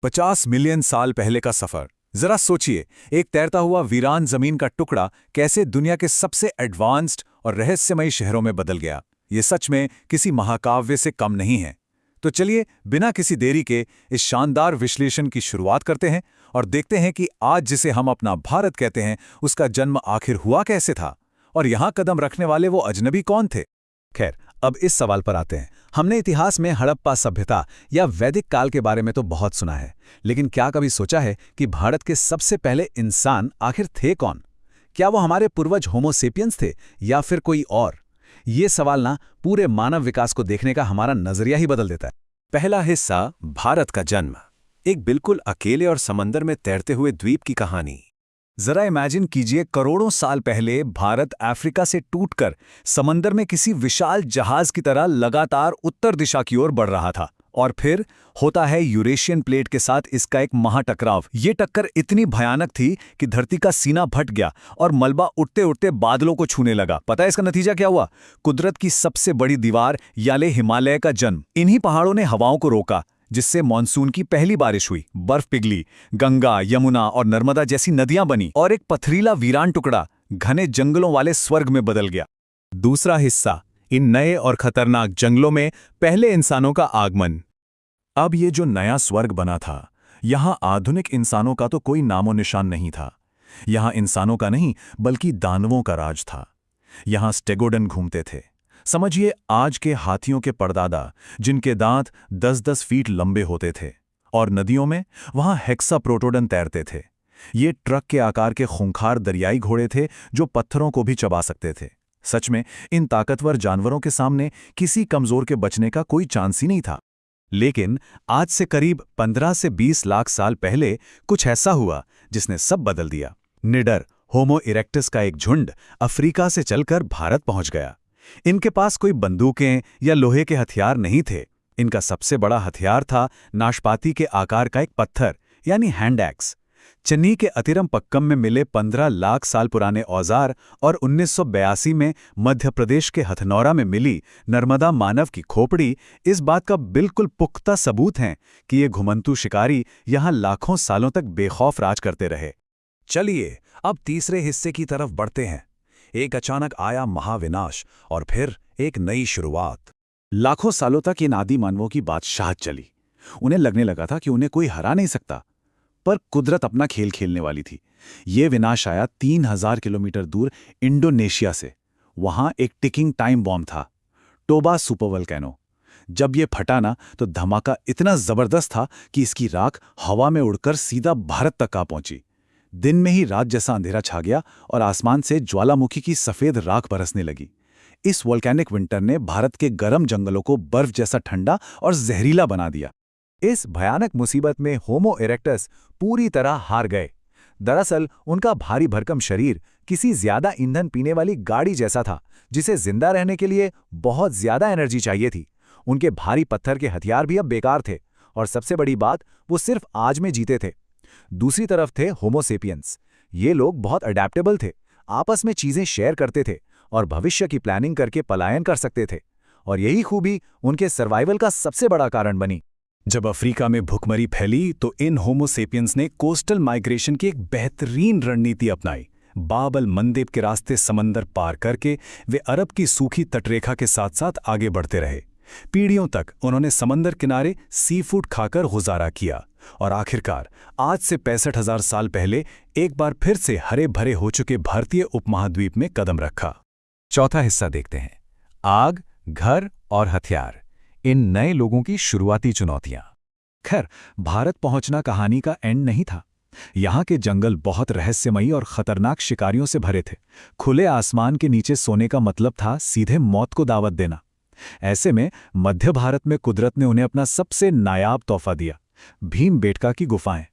50 million साल पहले का सफर। जरा सोचिए, एक तैरता हुआ वीरान जमीन का टुकड़ा कैसे दुनिया के सबसे एडवांस्ड और रहस्यमयी शहरों में बदल गया। ये सच में किसी महाकाव्य से कम नहीं है। तो चलिए, बिना किसी देरी के इस शानदार विश्लेषण की शुरुआत करते हैं और देखते हैं कि आज जिसे हम अपना भारत कहते हैं, उसका जन्म आखिर हुआ कैसे था और यहां कदम रखने वाले वो अजनबी कौन थे। खैर, अब इस सवाल पर आते हैं। हमने इतिहास में हड़प्पा सभ्यता या वैदिक काल के बारे में तो बहुत सुना है, लेकिन क्या कभी सोचा है कि भारत के सबसे पहले इंसान आखिर थे कौन? क्या वो हमारे पूर्वज होमो सेपियंस थे या फिर कोई और? ये सवाल ना पूरे मानव विकास को देखने का हमारा नजरिया ही बदल देता है। पहला हिस्सा, भारत का जन्म। एक बिल्कुल अकेले और समंदर में तैरते हुए द्वीप की कहानी। जरा इमेजिन कीजिए, करोड़ों साल पहले भारत अफ्रीका से टूटकर समंदर में किसी विशाल जहाज की तरह लगातार उत्तर दिशा की ओर बढ़ रहा था। और फिर होता है यूरेशियन प्लेट के साथ इसका एक महाटकराव। ये टक्कर इतनी भयानक थी कि धरती का सीना फट गया और मलबा उठते उठते बादलों को छूने लगा। पता है इसका नतीजा क्या हुआ? कुदरत की सबसे बड़ी दीवार याले हिमालय का जन्म। इन्हीं पहाड़ों ने हवाओं को रोका, जिससे मॉनसून की पहली बारिश हुई, बर्फ पिघली, गंगा, यमुना और नर्मदा जैसी नदियां बनी और एक पथरीला वीरान टुकड़ा घने जंगलों वाले स्वर्ग में बदल गया। दूसरा हिस्सा, इन नए और खतरनाक जंगलों में पहले इंसानों का आगमन। अब ये जो नया स्वर्ग बना था, यहां आधुनिक इंसानों का तो कोई नामो निशान नहीं था। यहां इंसानों का नहीं, बल्कि दानवों का राज था। यहां स्टेगोडन घूमते थे। समझिए, आज के हाथियों के परदादा, जिनके दांत 10-10 फीट लंबे होते थे। और नदियों में वहां हेक्साप्रोटोडन तैरते थे। ये ट्रक के आकार के खूंखार दरियाई घोड़े थे जो पत्थरों को भी चबा सकते थे। सच में, इन ताकतवर जानवरों के सामने किसी कमजोर के बचने का कोई चांस ही नहीं था। लेकिन आज से करीब 15 से 20 लाख साल पहले कुछ ऐसा हुआ जिसने सब बदल दिया। निडर होमो इरेक्टस का एक झुंड अफ्रीका से चलकर भारत पहुंच गया। इनके पास कोई बंदूकें या लोहे के हथियार नहीं थे। इनका सबसे बड़ा हथियार था नाशपाती के आकार का एक पत्थर, यानी हैंड एक्स। चन्नी के अतिरम पक्कम में मिले 15 लाख साल पुराने औजार और 1982 में मध्य प्रदेश के हथनौरा में मिली नर्मदा मानव की खोपड़ी इस बात का बिल्कुल पुख्ता सबूत हैं कि ये घुमंतू शिकारी यहां लाखों सालों तक बेखौफ राज करते रहे। चलिए, अब तीसरे हिस्से की तरफ बढ़ते हैं। एक अचानक आया महाविनाश और फिर एक नई शुरुआत। लाखों सालों तक इन आदि मानवों की बादशाहत चली। उन्हें लगने लगा था कि उन्हें कोई हरा नहीं सकता, पर कुदरत अपना खेल खेलने वाली थी। ये विनाश आया 3000 किलोमीटर दूर इंडोनेशिया से। वहां एक टिकिंग टाइम बॉम्ब था, टोबा सुपरवोल्केनो। जब ये फटा ना, तो धमाका इतना जबरदस्त था कि इसकी राख हवा में उड़कर सीधा भारत तक आ पहुंची। दिन में ही रात जैसा अंधेरा छा गया और आसमान से ज्वालामुखी की सफेद राख बरसने लगी। इस वोल्केनिक विंटर ने भारत के गर्म जंगलों को बर्फ जैसा ठंडा और जहरीला बना दिया। इस भयानक मुसीबत में होमो इरेक्टस पूरी तरह हार गए। दरअसल उनका भारी भरकम शरीर किसी ज्यादा ईंधन पीने वाली गाड़ी जैसा था, जिसे जिंदा रहने के लिए बहुत ज्यादा एनर्जी चाहिए थी। उनके भारी पत्थर के हथियार भी अब बेकार थे और सबसे बड़ी बात, वो सिर्फ आज में जीते थे। दूसरी तरफ थे होमो सेपियंस। ये लोग बहुत अडेप्टेबल थे, आपस में चीजें शेयर करते थे और भविष्य की प्लानिंग करके पलायन कर सकते थे। और यही खूबी उनके सर्वाइवल का सबसे बड़ा कारण बनी। जब अफ्रीका में भुखमरी फैली तो इन होमो सेपियंस ने कोस्टल माइग्रेशन की एक बेहतरीन रणनीति अपनाई। बाब अल मंदेब के रास्ते समंदर पार करके वे अरब की सूखी तटरेखा के साथ साथ आगे बढ़ते रहे। पीढ़ियों तक उन्होंने समंदर किनारे सी फूड खाकर गुजारा किया और आखिरकार आज से 65,000 साल पहले एक बार फिर से हरे भरे हो चुके भारतीय उपमहाद्वीप में कदम रखा। चौथा हिस्सा देखते हैं, आग, घर और हथियार, इन नए लोगों की शुरुआती चुनौतियां। खैर, भारत पहुंचना कहानी का एंड नहीं था। यहां के जंगल बहुत रहस्यमयी और खतरनाक शिकारियों से भरे थे। खुले आसमान के नीचे सोने का मतलब था सीधे मौत को दावत देना। ऐसे में मध्य भारत में कुदरत ने उन्हें अपना सबसे नायाब तोहफा दिया, भीमबेटका की गुफाएं।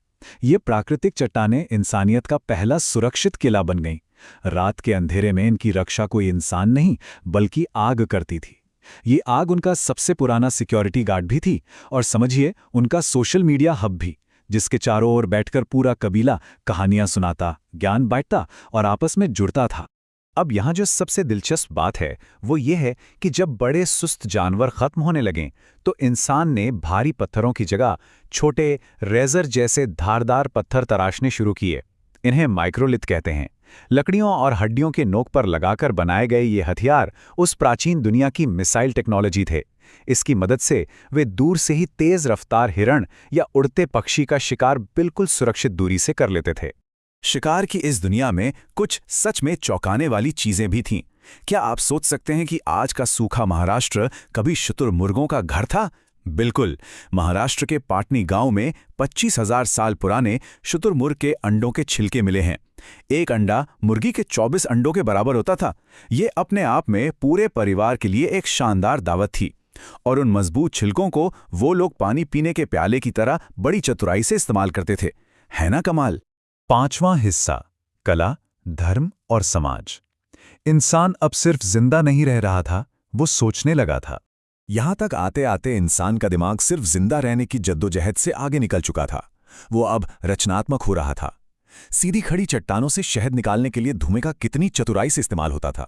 ये प्राकृतिक चट्टानें इंसानियत का पहला सुरक्षित किला बन गईं। रात के अंधेरे में इनकी रक्षा कोई इंसान नहीं, बल्कि आग करती थी। ये आग उनका सबसे पुराना सिक्योरिटी गार्ड भी थी और समझिए उनका सोशल मीडिया हब भी, जिसके चारों ओर बैठकर पूरा कबीला कहानियां सुनाता, ज्ञान बांटता और आपस में जुड़ता था। अब यहाँ जो सबसे दिलचस्प बात है वो ये है कि जब बड़े सुस्त जानवर खत्म होने लगें तो इंसान ने भारी पत्थरों की जगह छोटे रेजर जैसे धारदार पत्थर तराशने शुरू किए। इन्हें माइक्रोलिथ कहते हैं। लकड़ियों और हड्डियों के नोक पर लगाकर बनाए गए ये हथियार उस प्राचीन दुनिया की मिसाइल टेक्नोलॉजी थे। इसकी मदद से वे दूर से ही तेज रफ्तार हिरण या उड़ते पक्षी का शिकार बिल्कुल सुरक्षित दूरी से कर लेते थे। शिकार की इस दुनिया में कुछ सच में चौंकाने वाली चीजें भी थीं। क्या आप सोच सकते हैं कि आज का सूखा महाराष्ट्र कभी शुतुरमुर्गों का घर था? बिल्कुल। महाराष्ट्र के पाटनी गांव में 25,000 साल पुराने शुतुरमुर्ग के अंडों के छिलके मिले हैं। एक अंडा मुर्गी के 24 अंडों के बराबर होता था। ये अपने आप में पूरे परिवार के लिए एक शानदार दावत थी। और उन मजबूत छिलकों को वो लोग पानी पीने के प्याले की तरह बड़ी चतुराई से इस्तेमाल करते थे। है ना कमाल? पांचवां हिस्सा, कला, धर्म और समाज। इंसान अब सिर्फ जिंदा नहीं रह रहा था, वो सोचने लगा था। यहां तक आते आते इंसान का दिमाग सिर्फ जिंदा रहने की जद्दोजहद से आगे निकल चुका था। वो अब रचनात्मक हो रहा था। सीधी खड़ी चट्टानों से शहद निकालने के लिए धुएं का कितनी चतुराई से इस्तेमाल होता था।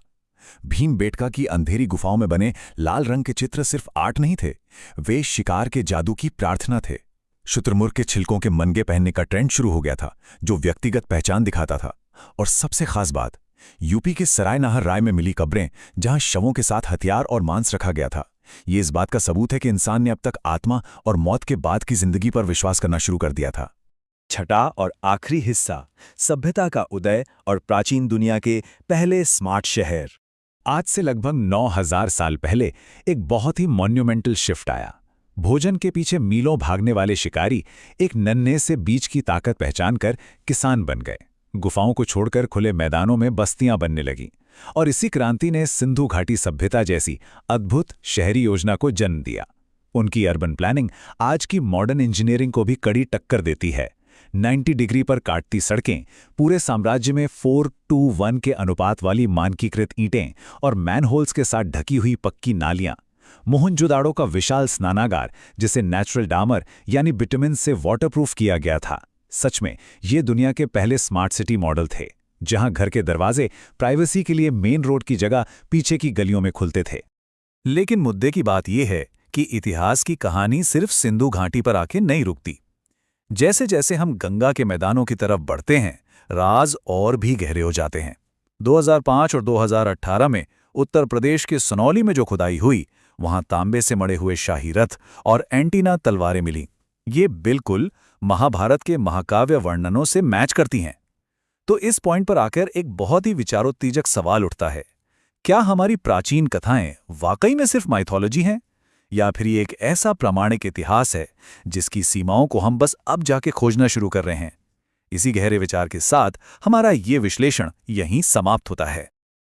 भीमबेटका की अंधेरी गुफाओं में बने लाल रंग के चित्र सिर्फ आर्ट नहीं थे, वे शिकार के जादू की प्रार्थना थे। शुतुरमुर्ग के छिलकों के मनगे पहनने का ट्रेंड शुरू हो गया था, जो व्यक्तिगत पहचान दिखाता था। और सबसे खास बात, यूपी के सराय नाहर राय में मिली कब्रें, जहां शवों के साथ हथियार और मांस रखा गया था, ये इस बात का सबूत है कि इंसान ने अब तक आत्मा और मौत के बाद की जिंदगी पर विश्वास करना शुरू कर दिया था। छठा और आखिरी हिस्सा, सभ्यता का उदय और प्राचीन दुनिया के पहले स्मार्ट शहर। आज से लगभग 9,000 साल पहले एक बहुत ही मॉन्यूमेंटल शिफ्ट आया। भोजन के पीछे मीलों भागने वाले शिकारी एक नन्हे से बीज की ताकत पहचानकर किसान बन गए। गुफाओं को छोड़कर खुले मैदानों में बस्तियां बनने लगीं। और इसी क्रांति ने सिंधु घाटी सभ्यता जैसी अद्भुत शहरी योजना को जन्म दिया। उनकी अर्बन प्लानिंग आज की मॉडर्न इंजीनियरिंग को भी कड़ी टक्कर देती है। 90 डिग्री पर काटती सड़कें, पूरे साम्राज्य में 4:1 के अनुपात वाली मानकीकृत ईंटें और मैनहोल्स के साथ ढकी हुई पक्की नालियां, मोहनजोदाड़ो का विशाल स्नानागार जिसे नेचुरल डामर यानी विटामिन से वाटरप्रूफ किया गया था। सच में ये दुनिया के पहले स्मार्ट सिटी मॉडल थे, जहां घर के दरवाजे प्राइवेसी के लिए मेन रोड की जगह पीछे की गलियों में खुलते थे। लेकिन मुद्दे की बात यह है कि इतिहास की कहानी सिर्फ सिंधु घाटी पर आके नहीं रुकती। जैसे जैसे हम गंगा के मैदानों की तरफ बढ़ते हैं, राज और भी गहरे हो जाते हैं। 2005 और 2018 में उत्तर प्रदेश के सनौली में जो खुदाई हुई, वहां तांबे से मढ़े हुए शाही रथ और एंटीना तलवारें मिली। ये बिल्कुल महाभारत के महाकाव्य वर्णनों से मैच करती हैं। तो इस पॉइंट पर आकर एक बहुत ही विचारोत्तेजक सवाल उठता है, क्या हमारी प्राचीन कथाएं वाकई में सिर्फ माइथोलॉजी हैं, या फिर ये एक ऐसा प्रामाणिक इतिहास है जिसकी सीमाओं को हम बस अब जाके खोजना शुरू कर रहे हैं? इसी गहरे विचार के साथ हमारा ये विश्लेषण यहीं समाप्त होता है।